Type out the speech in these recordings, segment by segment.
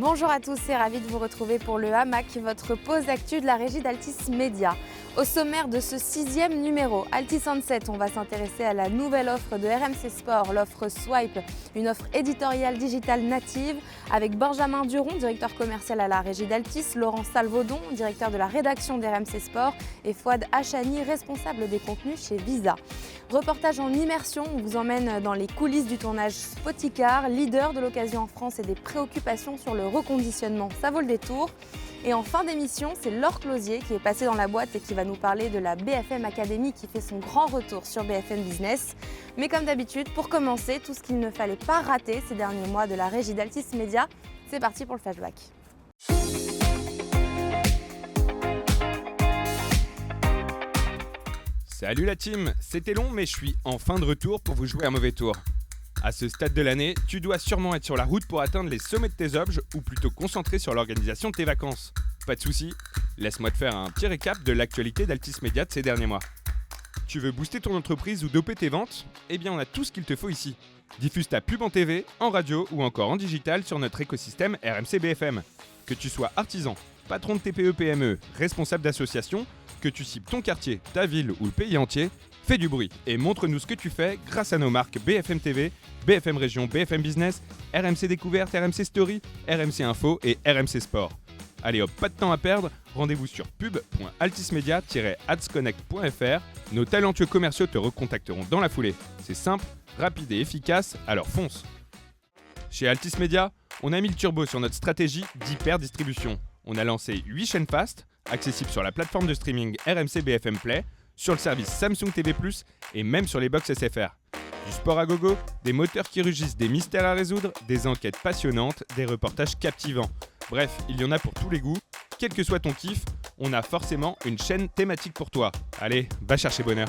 Bonjour à tous et ravi de vous retrouver pour le Hamac, votre pause actu de la régie d'Altis Média. Au sommaire de ce 6e numéro, Altis Sunset, on va s'intéresser à la nouvelle offre de RMC Sport, l'offre Swipe, une offre éditoriale digitale native, avec Benjamin Duron, directeur commercial à la régie d'Altis, Laurent Salvaudon, directeur de la rédaction d'RMC Sport, et Fouad Hachani, responsable des contenus chez Visa. Reportage en immersion, on vous emmène dans les coulisses du tournage Spoticar, leader de l'occasion en France et des préoccupations sur le reconditionnement. Ça vaut le détour. Et en fin d'émission, c'est Laure Closier qui est passé dans la boîte et qui va nous parler de la BFM Academy qui fait son grand retour sur BFM Business. Mais comme d'habitude, pour commencer, tout ce qu'il ne fallait pas rater ces derniers mois de la régie d'Altis Média, c'est parti pour le flashback. Salut la team, c'était long mais je suis enfin de retour pour vous jouer un mauvais tour. À ce stade de l'année, tu dois sûrement être sur la route pour atteindre les sommets de tes objets ou plutôt concentré sur l'organisation de tes vacances. Pas de soucis, laisse-moi te faire un petit récap de l'actualité d'Altis Média de ces derniers mois. Tu veux booster ton entreprise ou doper tes ventes ? Eh bien on a tout ce qu'il te faut ici. Diffuse ta pub en TV, en radio ou encore en digital sur notre écosystème RMC BFM. Que tu sois artisan, patron de TPE-PME, responsable d'association, que tu cibles ton quartier, ta ville ou le pays entier, fais du bruit et montre-nous ce que tu fais grâce à nos marques BFM TV, BFM Région, BFM Business, RMC Découverte, RMC Story, RMC Info et RMC Sport. Allez hop, pas de temps à perdre, rendez-vous sur pub.altismedia-adsconnect.fr. Nos talentueux commerciaux te recontacteront dans la foulée. C'est simple, rapide et efficace, alors fonce. Chez Altis Média, on a mis le turbo sur notre stratégie d'hyper-distribution. On a lancé 8 chaînes fast, accessibles sur la plateforme de streaming RMC BFM Play, sur le service Samsung TV+, et même sur les box SFR. Du sport à gogo, des moteurs qui rugissent, des mystères à résoudre, des enquêtes passionnantes, des reportages captivants. Bref, il y en a pour tous les goûts. Quel que soit ton kiff, on a forcément une chaîne thématique pour toi. Allez, va chercher bonheur.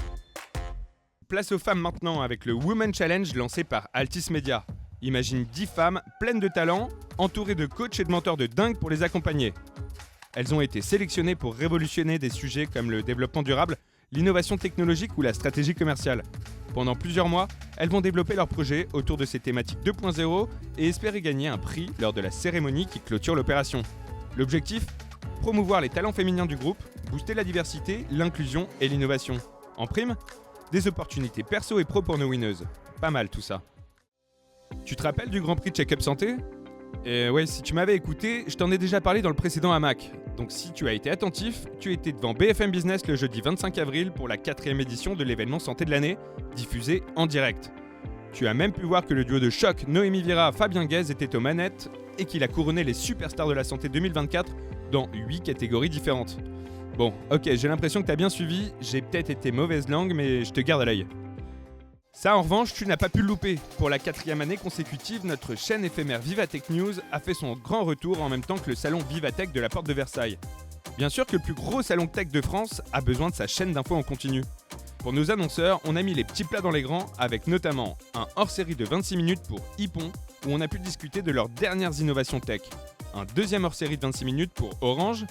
Place aux femmes maintenant avec le Women Challenge lancé par Altis Média. Imagine 10 femmes pleines de talent, entourées de coachs et de mentors de dingue pour les accompagner. Elles ont été sélectionnées pour révolutionner des sujets comme le développement durable, l'innovation technologique ou la stratégie commerciale. Pendant plusieurs mois, elles vont développer leurs projets autour de ces thématiques 2.0 et espérer gagner un prix lors de la cérémonie qui clôture l'opération. L'objectif ? Promouvoir les talents féminins du groupe, booster la diversité, l'inclusion et l'innovation. En prime, des opportunités perso et pro pour nos winneuses. Pas mal tout ça. Tu te rappelles du Grand Prix de Check-up Santé ? Ouais, si tu m'avais écouté, je t'en ai déjà parlé dans le précédent Hamac. Donc si tu as été attentif, tu étais devant BFM Business le jeudi 25 avril pour la 4e édition de l'événement santé de l'année, diffusé en direct. Tu as même pu voir que le duo de choc Noémie Vira, Fabien Guez était aux manettes et qu'il a couronné les superstars de la santé 2024 dans 8 catégories différentes. Bon, ok, j'ai l'impression que t'as bien suivi, j'ai peut-être été mauvaise langue mais je te garde à l'œil. Ça, en revanche, tu n'as pas pu le louper. Pour la 4e année consécutive, notre chaîne éphémère Vivatech News a fait son grand retour en même temps que le salon Vivatech de la Porte de Versailles. Bien sûr que le plus gros salon tech de France a besoin de sa chaîne d'infos en continu. Pour nos annonceurs, on a mis les petits plats dans les grands avec notamment un hors-série de 26 minutes pour Hippon où on a pu discuter de leurs dernières innovations tech. Un deuxième hors-série de 26 minutes pour Orange.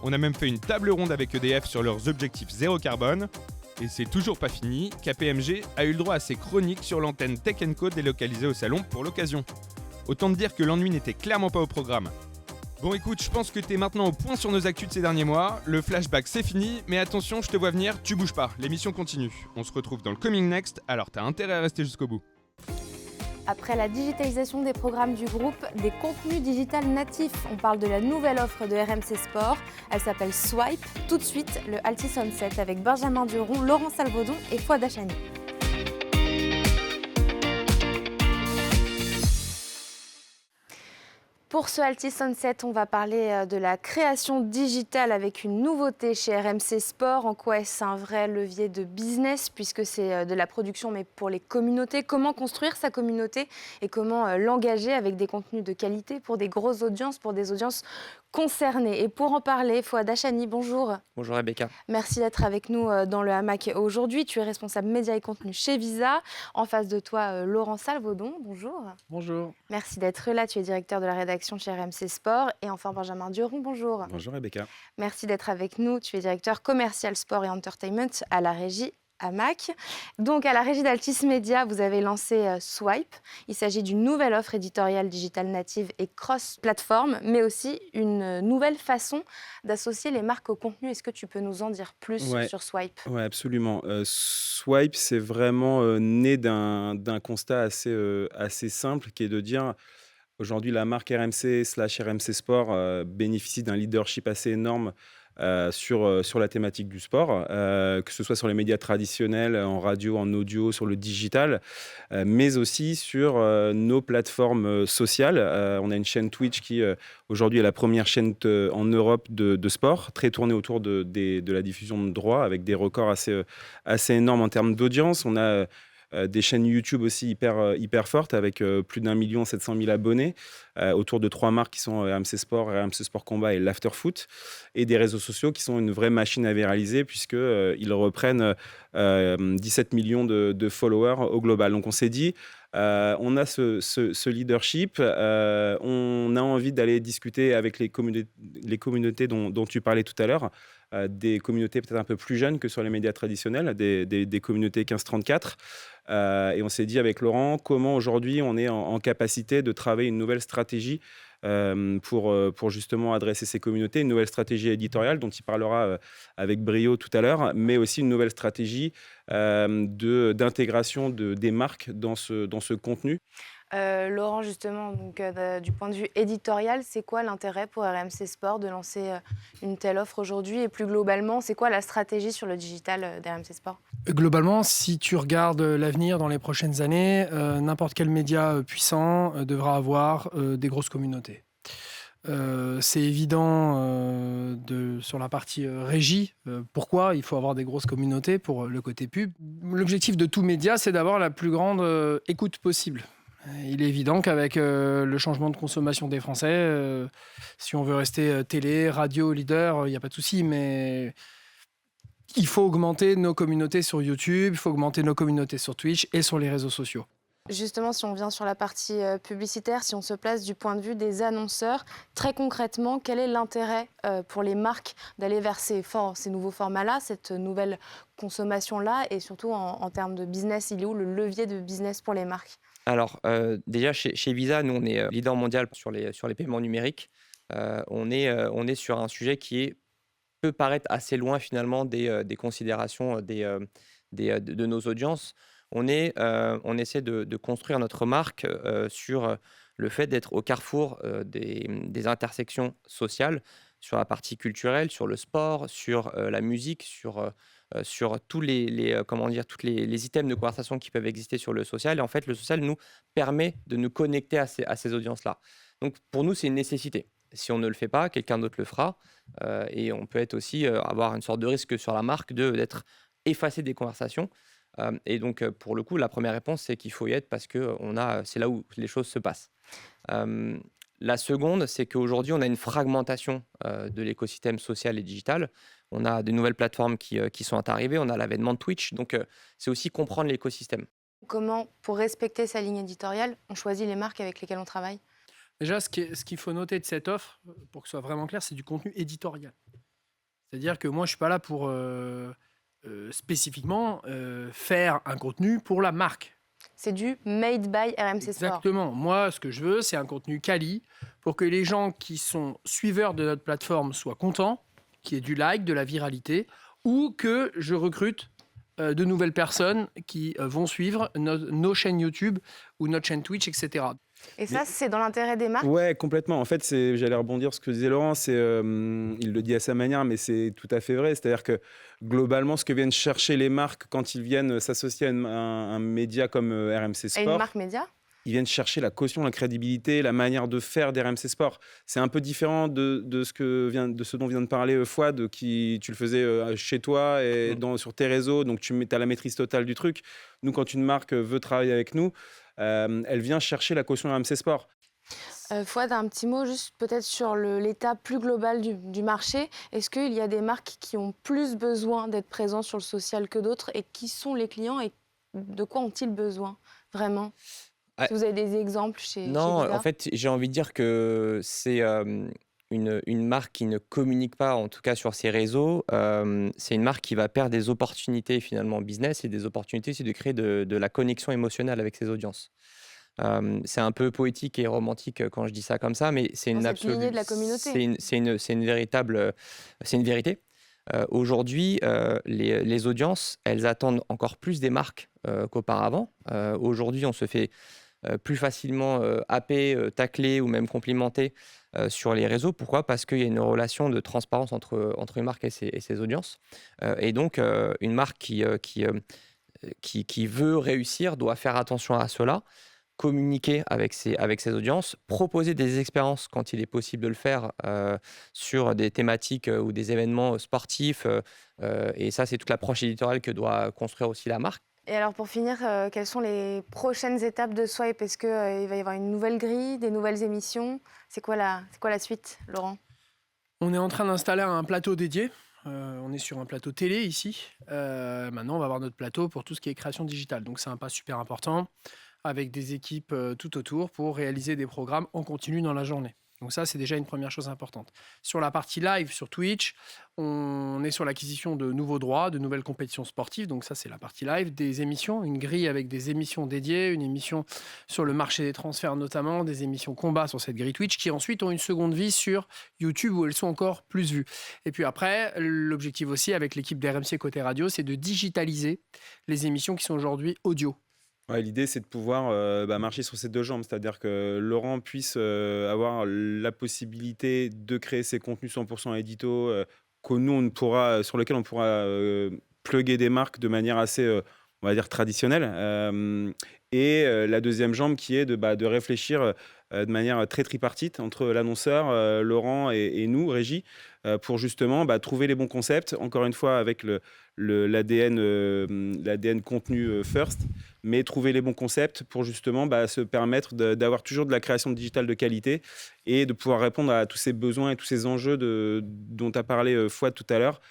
On a même fait une table ronde avec EDF sur leurs objectifs zéro carbone. Et c'est toujours pas fini, KPMG a eu le droit à ses chroniques sur l'antenne Tech & Co délocalisée au salon pour l'occasion. Autant te dire que l'ennui n'était clairement pas au programme. Bon écoute, je pense que t'es maintenant au point sur nos actus de ces derniers mois. Le flashback c'est fini, mais attention, je te vois venir, tu bouges pas, l'émission continue. On se retrouve dans le Coming Next, alors t'as intérêt à rester jusqu'au bout. Après la digitalisation des programmes du groupe, des contenus digitales natifs. On parle de la nouvelle offre de RMC Sport. Elle s'appelle Swipe. Tout de suite, le Altis Sunset avec Benjamin Duron, Laurent Salvaudon et Fouad Hachani. Pour ce Altis Sunset, on va parler de la création digitale avec une nouveauté chez RMC Sport. En quoi est-ce un vrai levier de business puisque c'est de la production mais pour les communautés. Comment construire sa communauté et comment l'engager avec des contenus de qualité pour des grosses audiences, pour des audiences concernées. Et pour en parler, Fouad Hachani, bonjour. Bonjour Rebecca. Merci d'être avec nous dans le Hamac aujourd'hui. Tu es responsable médias et contenu chez Visa. En face de toi, Laurent Salvaudon, bonjour. Bonjour. Merci d'être là. Tu es directeur de la rédaction chez RMC Sport. Et enfin, Benjamin Duron, bonjour. Bonjour Rebecca. Merci d'être avec nous. Tu es directeur commercial sport et entertainment à la régie hamac. Donc, à la régie d'Altis Media, vous avez lancé Swipe. Il s'agit d'une nouvelle offre éditoriale digitale native et cross-plateforme, mais aussi une nouvelle façon d'associer les marques au contenu. Est-ce que tu peux nous en dire plus Ouais, sur Swipe? ouais, absolument. Swipe, c'est vraiment, né d'un constat assez simple qui est de dire: aujourd'hui, la marque RMC/RMC Sport, bénéficie d'un leadership assez énorme, sur la thématique du sport, que ce soit sur les médias traditionnels, en radio, en audio, sur le digital, mais aussi sur, nos plateformes, sociales. On a une chaîne Twitch qui, aujourd'hui est la première chaîne en Europe de sport, très tournée autour de la diffusion de droits avec des records assez énormes en termes d'audience. On a, des chaînes YouTube aussi hyper fortes avec, plus d'1 700 000 abonnés, autour de 3 marques qui sont, RMC Sport, RMC Sport Combat et l'Afterfoot, et des réseaux sociaux qui sont une vraie machine à viraliser puisque, ils reprennent, 17 millions de followers au global. Donc on s'est dit, on a ce leadership, on a envie d'aller discuter avec les communautés dont tu parlais tout à l'heure, des communautés peut-être un peu plus jeunes que sur les médias traditionnels, des communautés 15-34. Et on s'est dit avec Laurent comment aujourd'hui on est en capacité de travailler une nouvelle stratégie, pour justement adresser ces communautés, une nouvelle stratégie éditoriale dont il parlera, avec brio tout à l'heure, mais aussi une nouvelle stratégie, d'intégration des marques dans ce contenu. Laurent, justement, donc, du point de vue éditorial, c'est quoi l'intérêt pour RMC Sport de lancer une telle offre aujourd'hui? Et plus globalement, c'est quoi la stratégie sur le digital d'RMC Sport? Globalement, si tu regardes l'avenir dans les prochaines années, n'importe quel média puissant devra avoir des grosses communautés. C'est évident sur la partie régie. Pourquoi il faut avoir des grosses communautés pour le côté pub? L'objectif de tout média, c'est d'avoir la plus grande écoute possible. Il est évident qu'avec le changement de consommation des Français, si on veut rester télé, radio, leader, il n'y a pas de souci, mais il faut augmenter nos communautés sur YouTube, il faut augmenter nos communautés sur Twitch et sur les réseaux sociaux. Justement, si on vient sur la partie publicitaire, si on se place du point de vue des annonceurs, très concrètement, quel est l'intérêt pour les marques d'aller vers ces nouveaux formats-là, cette nouvelle consommation-là, et surtout en termes de business, il est où le levier de business pour les marques? Alors, déjà, chez Visa, nous, on est leader mondial sur les paiements numériques. On est sur un sujet qui peut paraître assez loin, finalement, des considérations de nos audiences. On essaie de construire notre marque sur le fait d'être au carrefour des intersections sociales, sur la partie culturelle, sur le sport, sur la musique, sur tous comment dire, toutes les items de conversation qui peuvent exister sur le social. Et en fait, le social nous permet de nous connecter à ces audiences-là. Donc, pour nous, c'est une nécessité. Si on ne le fait pas, quelqu'un d'autre le fera. Et on peut être aussi avoir une sorte de risque sur la marque d'être effacé des conversations. Et donc, pour le coup, la première réponse, c'est qu'il faut y être parce que c'est là où les choses se passent. La seconde, c'est qu'aujourd'hui, on a une fragmentation de l'écosystème social et digital. On a de nouvelles plateformes qui sont arrivées. On a l'avènement de Twitch. Donc, c'est aussi comprendre l'écosystème. Comment, pour respecter sa ligne éditoriale, on choisit les marques avec lesquelles on travaille? Déjà, ce qu'il faut noter de cette offre, pour que ce soit vraiment clair, c'est du contenu éditorial. C'est-à-dire que moi, je ne suis pas là pour spécifiquement faire un contenu pour la marque. C'est du made by RMC Sport. Exactement. Moi, ce que je veux, c'est un contenu quali pour que les gens qui sont suiveurs de notre plateforme soient contents, qu'il y ait du like, de la viralité, ou que je recrute de nouvelles personnes qui vont suivre nos chaînes YouTube ou notre chaîne Twitch, etc. Et ça, c'est dans l'intérêt des marques? Ouais, complètement. En fait, j'allais rebondir sur ce que disait Laurent, il le dit à sa manière, mais c'est tout à fait vrai. C'est-à-dire que globalement, ce que viennent chercher les marques quand ils viennent s'associer à un média comme RMC Et Sport, une marque média? ils viennent chercher la caution, la crédibilité, la manière de faire d'RMC Sport. C'est un peu différent de ce dont vient de parler Fouad, qui tu le faisais chez toi et sur tes réseaux, donc tu as la maîtrise totale du truc. Nous, quand une marque veut travailler avec nous, elle vient chercher la caution RMC Sport. Fouad, un petit mot juste peut-être sur l'état plus global du marché. Est-ce qu'il y a des marques qui ont plus besoin d'être présentes sur le social que d'autres, et qui sont les clients et de quoi ont-ils besoin vraiment? Est-ce que vous avez des exemples chez Non, Visa? en fait, j'ai envie de dire que une marque qui ne communique pas, en tout cas sur ses réseaux, c'est une marque qui va perdre des opportunités finalement business et des opportunités aussi de créer de la connexion émotionnelle avec ses audiences. C'est un peu poétique et romantique quand je dis ça comme ça, mais c'est Dans une cette lignée absolue, de la communauté. c'est une véritable, c'est une vérité. Aujourd'hui, les audiences, elles attendent encore plus des marques qu'auparavant. Aujourd'hui, on se fait plus facilement happer, tacler ou même complimenter sur les réseaux. Pourquoi? Parce qu'il y a une relation de transparence entre une marque et ses audiences. Et donc, une marque qui veut réussir doit faire attention à cela, communiquer avec ses audiences, proposer des expériences quand il est possible de le faire sur des thématiques ou des événements sportifs. Et ça, c'est toute l'approche éditoriale que doit construire aussi la marque. Et alors pour finir, quelles sont les prochaines étapes de Swipe? Est-ce qu'il va y avoir une nouvelle grille, des nouvelles émissions? C'est quoi la suite, Laurent? On est en train d'installer un plateau dédié. On est sur un plateau télé ici. Maintenant, on va avoir notre plateau pour tout ce qui est création digitale. Donc, c'est un pas super important avec des équipes tout autour pour réaliser des programmes en continu dans la journée. Donc ça, c'est déjà une première chose importante. Sur la partie live, sur Twitch, on est sur l'acquisition de nouveaux droits, de nouvelles compétitions sportives. Donc ça, c'est la partie live. Des émissions, une grille avec des émissions dédiées, une émission sur le marché des transferts notamment, des émissions combat sur cette grille Twitch qui ensuite ont une seconde vie sur YouTube où elles sont encore plus vues. Et puis après, l'objectif aussi avec l'équipe d'RMC Côté Radio, c'est de digitaliser les émissions qui sont aujourd'hui audio. Ouais, l'idée, c'est de pouvoir marcher sur ses deux jambes, c'est-à-dire que Laurent puisse avoir la possibilité de créer ses contenus 100% édito, sur lesquels on pourra plugger des marques de manière assez, on va dire, traditionnelle. La deuxième jambe qui est de réfléchir de manière très tripartite entre l'annonceur, Laurent et nous, Régie, pour justement trouver les bons concepts, encore une fois avec l'ADN contenu first, mais trouver les bons concepts pour justement se permettre d'avoir toujours de la création digitale de qualité et de pouvoir répondre à tous ces besoins et tous ces enjeux dont a parlé Fouad tout à l'heure,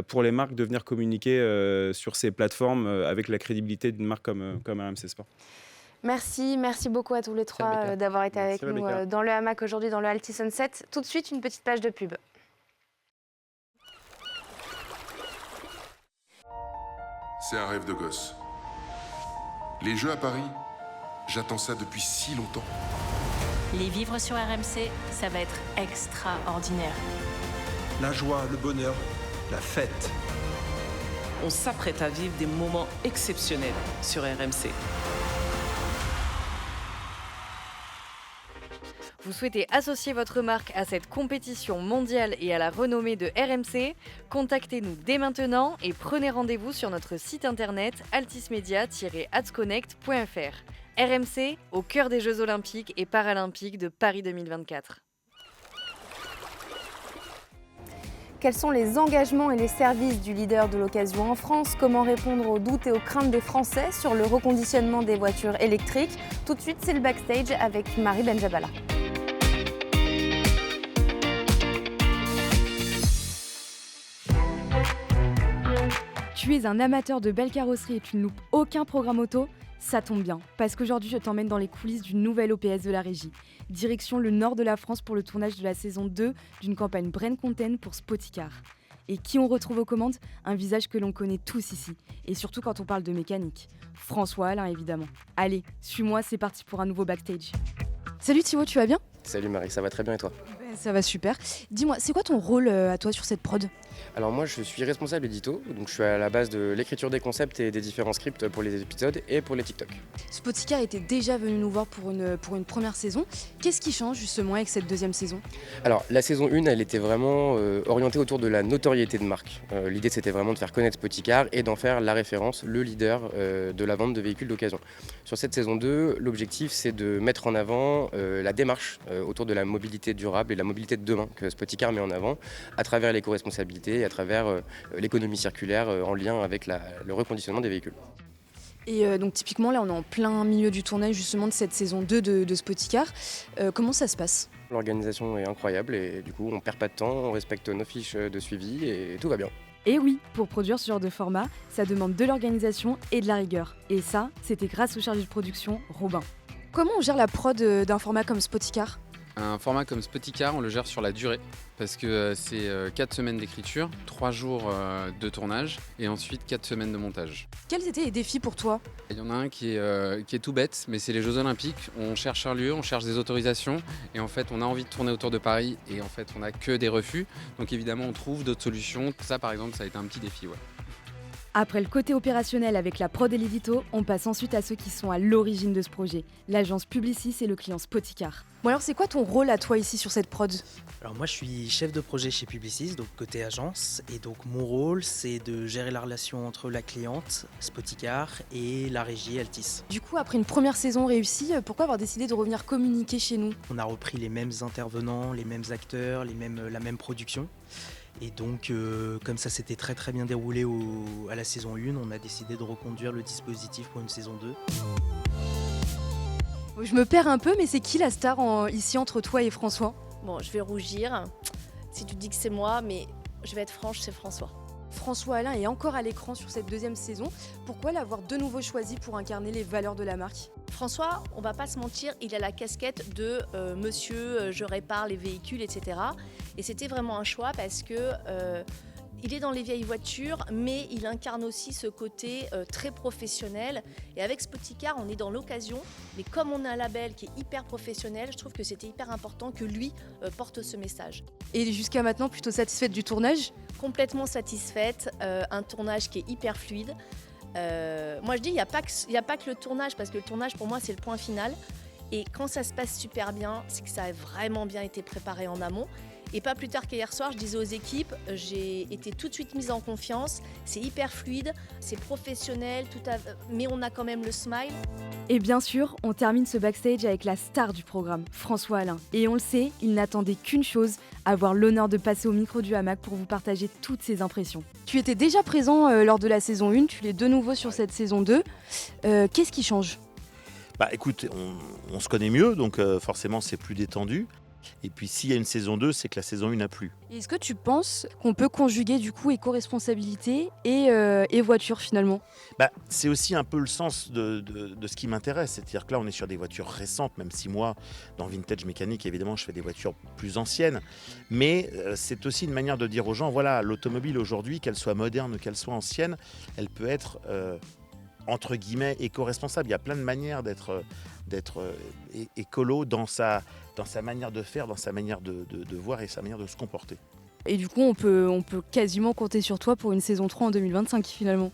pour les marques de venir communiquer sur ces plateformes avec la crédibilité d'une marque comme RMC Sport. Merci beaucoup à tous les trois d'avoir été avec nous dans le hamac aujourd'hui, dans le Altis Sunset. Tout de suite, une petite page de pub. C'est un rêve de gosse. Les Jeux à Paris, j'attends ça depuis si longtemps. Les vivre sur RMC, ça va être extraordinaire. La joie, le bonheur, la fête. On s'apprête à vivre des moments exceptionnels sur RMC. Vous souhaitez associer votre marque à cette compétition mondiale et à la renommée de RMC? Contactez-nous dès maintenant et prenez rendez-vous sur notre site internet altismedia-adsconnect.fr. RMC, au cœur des Jeux Olympiques et Paralympiques de Paris 2024. Quels sont les engagements et les services du leader de l'occasion en France? Comment répondre aux doutes et aux craintes des Français sur le reconditionnement des voitures électriques? Tout de suite, c'est le backstage avec Marie Benjabala. Tu es un amateur de belles carrosseries et tu ne loupes aucun programme auto? Ça tombe bien, parce qu'aujourd'hui je t'emmène dans les coulisses d'une nouvelle OPS de la régie. Direction le nord de la France pour le tournage de la saison 2 d'une campagne Brand Content pour Spoticar. Et qui on retrouve aux commandes? Un visage que l'on connaît tous ici, et surtout quand on parle de mécanique. François Alain évidemment. Allez, suis-moi, c'est parti pour un nouveau backstage. Salut Thibaut, tu vas bien? Salut Marie, ça va très bien et toi? Ça va super. Dis-moi, c'est quoi ton rôle à toi sur cette prod? Alors moi je suis responsable édito, donc je suis à la base de l'écriture des concepts et des différents scripts pour les épisodes et pour les TikTok. Spoticar était déjà venu nous voir pour une première saison. Qu'est-ce qui change justement avec cette deuxième saison? Alors la saison 1 elle était vraiment orientée autour de la notoriété de marque. L'idée c'était vraiment de faire connaître Spoticar et d'en faire la référence, le leader de la vente de véhicules d'occasion. Sur cette saison 2, l'objectif c'est de mettre en avant la démarche autour de la mobilité durable et la mobilité de demain que Spoticar met en avant à travers l'éco-responsabilité et à travers l'économie circulaire en lien avec le reconditionnement des véhicules. Et donc typiquement là on est en plein milieu du tournage justement de cette saison 2 de Spoticar. Comment ça se passe? L'organisation est incroyable et du coup on perd pas de temps, on respecte nos fiches de suivi et tout va bien. Et oui, pour produire ce genre de format, ça demande de l'organisation et de la rigueur. Et ça, c'était grâce au chargé de production, Robin. Comment on gère la prod d'un format comme Spoticar? Un format comme Spoticar, on le gère sur la durée parce que c'est 4 semaines d'écriture, 3 jours de tournage et ensuite 4 semaines de montage. Quels étaient les défis pour toi? Il y en a un qui est tout bête, mais c'est les Jeux Olympiques. On cherche un lieu, on cherche des autorisations et en fait on a envie de tourner autour de Paris et en fait on n'a que des refus. Donc évidemment on trouve d'autres solutions. Ça par exemple ça a été un petit défi. Ouais. Après le côté opérationnel avec la prod et l'édito, on passe ensuite à ceux qui sont à l'origine de ce projet, l'agence Publicis et le client Spoticar. Bon alors c'est quoi ton rôle à toi ici sur cette prod? Alors moi je suis chef de projet chez Publicis, donc côté agence, et donc mon rôle c'est de gérer la relation entre la cliente, Spoticar, et la régie Altis. Du coup après une première saison réussie, pourquoi avoir décidé de revenir communiquer chez nous? On a repris les mêmes intervenants, les mêmes acteurs, la même production. Et donc, comme ça s'était très très bien déroulé à la saison 1, on a décidé de reconduire le dispositif pour une saison 2. Je me perds un peu, mais c'est qui la star ici entre toi et François? Bon, je vais rougir si tu dis que c'est moi, mais je vais être franche, c'est François. François Alain est encore à l'écran sur cette deuxième saison. Pourquoi l'avoir de nouveau choisi pour incarner les valeurs de la marque? François, on va pas se mentir, il a la casquette de monsieur, je répare les véhicules, etc. Et c'était vraiment un choix parce que il est dans les vieilles voitures, mais il incarne aussi ce côté très professionnel. Et avec Spoticar, on est dans l'occasion, mais comme on a un label qui est hyper professionnel, je trouve que c'était hyper important que lui porte ce message. Et jusqu'à maintenant, plutôt satisfaite du tournage? Complètement satisfaite, un tournage qui est hyper fluide. Moi je dis, il n'y a pas que le tournage, parce que le tournage pour moi c'est le point final. Et quand ça se passe super bien, c'est que ça a vraiment bien été préparé en amont. Et pas plus tard qu'hier soir, je disais aux équipes, j'ai été tout de suite mise en confiance. C'est hyper fluide, c'est professionnel, mais on a quand même le smile. Et bien sûr, on termine ce backstage avec la star du programme, François Alain. Et on le sait, il n'attendait qu'une chose, avoir l'honneur de passer au micro du hamac pour vous partager toutes ses impressions. Tu étais déjà présent lors de la saison 1, tu l'es de nouveau sur cette saison 2. Qu'est-ce qui change? Bah écoute, on se connaît mieux, donc forcément c'est plus détendu. Et puis s'il y a une saison 2, c'est que la saison 1 n'a plus. Est-ce que tu penses qu'on peut conjuguer du coup éco-responsabilité et voiture finalement? Bah, c'est aussi un peu le sens de ce qui m'intéresse. C'est-à-dire que là, on est sur des voitures récentes, même si moi, dans Vintage Mécanique, évidemment, je fais des voitures plus anciennes. Mais c'est aussi une manière de dire aux gens, voilà, l'automobile aujourd'hui, qu'elle soit moderne ou qu'elle soit ancienne, elle peut être... entre guillemets, éco-responsable. Il y a plein de manières d'être écolo dans sa manière de faire, dans sa manière de voir et sa manière de se comporter. Et du coup, on peut quasiment compter sur toi pour une saison 3 en 2025 finalement.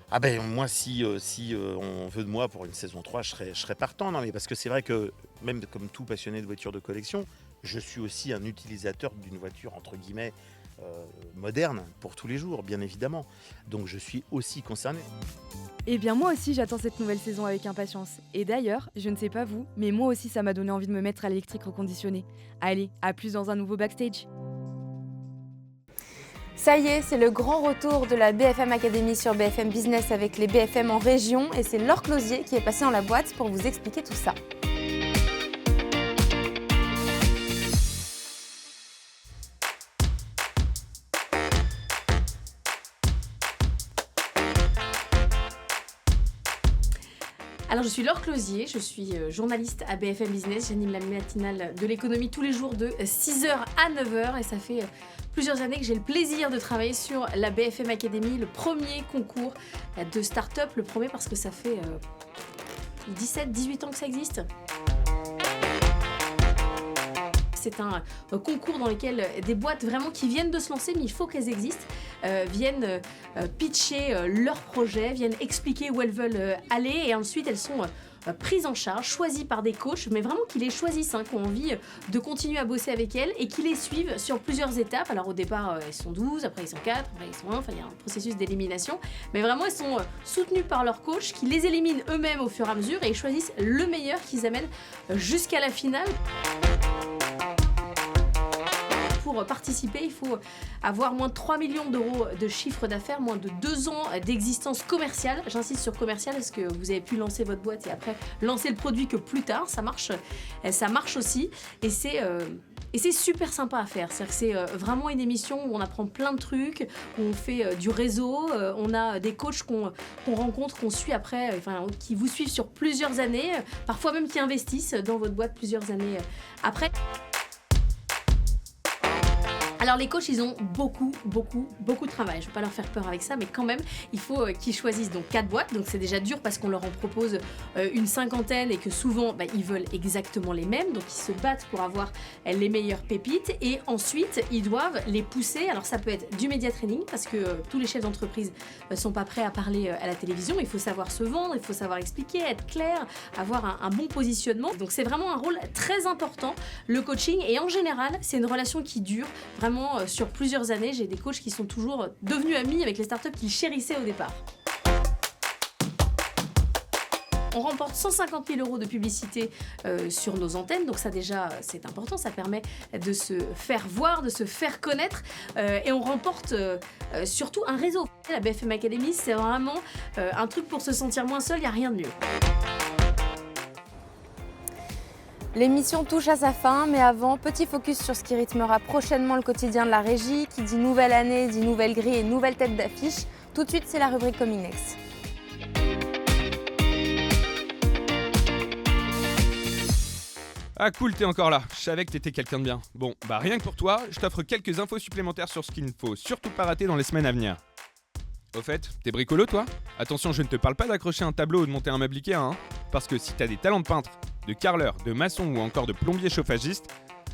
Ah ben moi, si on veut de moi pour une saison 3, je serais partant. Non, mais parce que c'est vrai que, même comme tout passionné de voitures de collection, je suis aussi un utilisateur d'une voiture, entre guillemets, moderne pour tous les jours, bien évidemment. Donc je suis aussi concerné. Eh bien moi aussi j'attends cette nouvelle saison avec impatience. Et d'ailleurs, je ne sais pas vous, mais moi aussi ça m'a donné envie de me mettre à l'électrique reconditionné. Allez, à plus dans un nouveau backstage. Ça y est, c'est le grand retour de la BFM Academy sur BFM Business avec les BFM en région et c'est Laure Closier qui est passée dans la boîte pour vous expliquer tout ça. Alors je suis Laure Closier, je suis journaliste à BFM Business, j'anime la matinale de l'économie tous les jours de 6h à 9h et ça fait plusieurs années que j'ai le plaisir de travailler sur la BFM Academy, le premier concours de start-up, le premier parce que ça fait 17-18 ans que ça existe. C'est un concours dans lequel des boîtes vraiment qui viennent de se lancer, mais il faut qu'elles existent, viennent pitcher leur projet, viennent expliquer où elles veulent aller et ensuite elles sont prises en charge, choisies par des coachs, mais vraiment qui les choisissent, qui ont envie de continuer à bosser avec elles et qui les suivent sur plusieurs étapes. Alors au départ, ils sont 12, après ils sont 4, après ils sont 1, enfin il y a un processus d'élimination, mais vraiment ils sont soutenus par leurs coachs qui les éliminent eux-mêmes au fur et à mesure et ils choisissent le meilleur qu'ils amènent jusqu'à la finale. Pour participer, il faut avoir moins de 3 millions d'euros de chiffre d'affaires, moins de 2 ans d'existence commerciale. J'insiste sur commercial parce que vous avez pu lancer votre boîte et après lancer le produit que plus tard, ça marche aussi. Et c'est Et c'est super sympa à faire. C'est-à-dire que c'est vraiment une émission où on apprend plein de trucs, où on fait du réseau, on a des coachs qu'on rencontre, qu'on suit après, qui vous suivent sur plusieurs années, parfois même qui investissent dans votre boîte plusieurs années après. Alors les coachs, ils ont beaucoup de travail. Je ne veux pas leur faire peur avec ça, mais quand même, il faut qu'ils choisissent donc 4 boîtes. Donc c'est déjà dur parce qu'on leur en propose une cinquantaine et que souvent, ils veulent exactement les mêmes. Donc ils se battent pour avoir les meilleures pépites. Et ensuite, ils doivent les pousser. Alors ça peut être du média training parce que tous les chefs d'entreprise ne sont pas prêts à parler à la télévision. Il faut savoir se vendre, il faut savoir expliquer, être clair, avoir un bon positionnement. Donc c'est vraiment un rôle très important, le coaching. Et en général, c'est une relation qui dure vraiment sur plusieurs années. J'ai des coachs qui sont toujours devenus amis avec les startups qu'ils chérissaient au départ. On remporte 150 000 € de publicité sur nos antennes, donc ça déjà c'est important, ça permet de se faire voir, de se faire connaître et on remporte surtout un réseau. La BFM Academy, c'est vraiment un truc pour se sentir moins seul, il n'y a rien de mieux. L'émission touche à sa fin, mais avant, petit focus sur ce qui rythmera prochainement le quotidien de la régie. Qui dit nouvelle année, dit nouvelle grille et nouvelle tête d'affiche. Tout de suite, c'est la rubrique Coming Next. Ah cool, t'es encore là. Je savais que t'étais quelqu'un de bien. Bon, rien que pour toi, je t'offre quelques infos supplémentaires sur ce qu'il ne faut surtout pas rater dans les semaines à venir. Au fait, t'es bricolo toi ? Attention, je ne te parle pas d'accrocher un tableau ou de monter un meuble Ikea, hein. Parce que si t'as des talents de peintre, de carreleur, de maçon ou encore de plombier chauffagiste,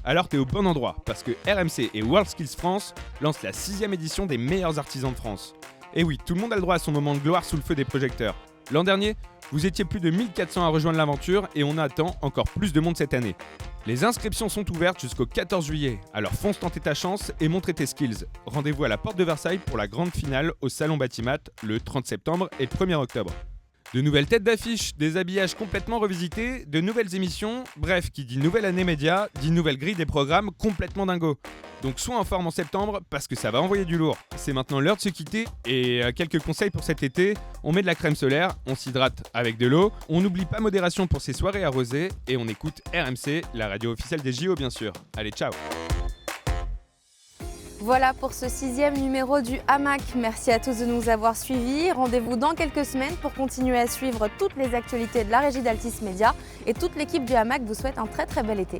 alors t'es au bon endroit, parce que RMC et WorldSkills France lancent la 6e édition des meilleurs artisans de France. Et oui, tout le monde a le droit à son moment de gloire sous le feu des projecteurs. L'an dernier, vous étiez plus de 1400 à rejoindre l'aventure et on attend encore plus de monde cette année. Les inscriptions sont ouvertes jusqu'au 14 juillet, alors fonce tenter ta chance et montre tes skills. Rendez-vous à la porte de Versailles pour la grande finale au Salon Batimat le 30 septembre et 1er octobre. De nouvelles têtes d'affiche, des habillages complètement revisités, de nouvelles émissions, bref, qui dit nouvelle année média, dit nouvelle grille des programmes complètement dingo. Donc sois en forme en septembre parce que ça va envoyer du lourd. C'est maintenant l'heure de se quitter et quelques conseils pour cet été. On met de la crème solaire, on s'hydrate avec de l'eau, on n'oublie pas modération pour ses soirées arrosées et on écoute RMC, la radio officielle des JO bien sûr. Allez, ciao! Voilà pour ce 6e numéro du Hamac. Merci à tous de nous avoir suivis. Rendez-vous dans quelques semaines pour continuer à suivre toutes les actualités de la régie d'Altis Média. Et toute l'équipe du Hamac vous souhaite un très bel été.